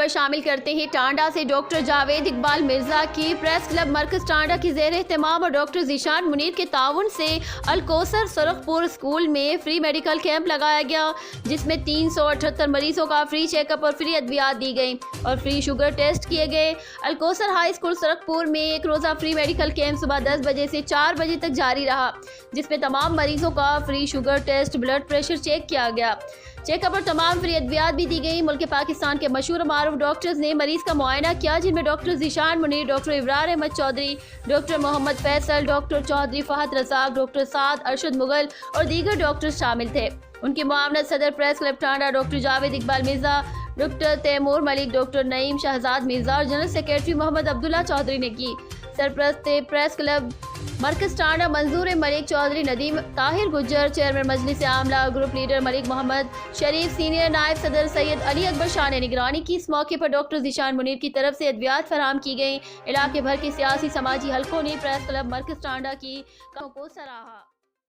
خبر شامل کرتے ہیں ٹانڈا سے۔ ڈاکٹر جاوید اقبال مرزا کی پریس کلب مرکز ٹانڈا کی زیر اہتمام اور ڈاکٹر ذیشان منیر کے تعاون سے الکوثر سرخ پور اسکول میں فری میڈیکل کیمپ لگایا گیا، جس میں 378 مریضوں کا فری چیک اپ اور فری ادویات دی گئیں اور فری شوگر ٹیسٹ کیے گئے۔ الکوثر ہائی اسکول سرخ پور میں ایک روزہ فری میڈیکل کیمپ صبح 10 بجے سے 4 بجے تک جاری رہا، جس میں تمام مریضوں کا free sugar test, blood pressure check کیا گیا، چیک اپ اور تمام فری ادویات بھی دی گئی۔ ملک پاکستان کے مشہور و معروف ڈاکٹرز نے مریض کا معائنہ کیا، جن میں doctor Zeeshan Munir, doctor Abrar Ahmed Chaudhry, doctor Muhammad Faisal, doctor Chaudhry Fahad Razzaq, doctor Saad Arshad Mughal اور دیگر ڈاکٹرز شامل تھے۔ ان کی معاونت صدر press club Tanda doctor Javed Iqbal Mirza, doctor Taimur Malik, doctor Naeem Shahzad Mirza اور جنرل سیکریٹری محمد عبداللہ چودھری نے کی۔ سرپرست پریس کلب مرکز ٹانڈا منظور ملک چودھری، ندیم طاہر گجر، چیئرمین مجلس عاملہ، گروپ لیڈر ملک محمد شریف، سینئر نائب صدر سید علی اکبر شاہ نے نگرانی کی۔ اس موقع پر ڈاکٹر ذیشان منیر کی طرف سے ادویات فراہم کی گئیں۔ علاقے بھر کے سیاسی سماجی حلقوں نے پریس کلب مرکز ٹانڈا کی کاموں کو سراہا۔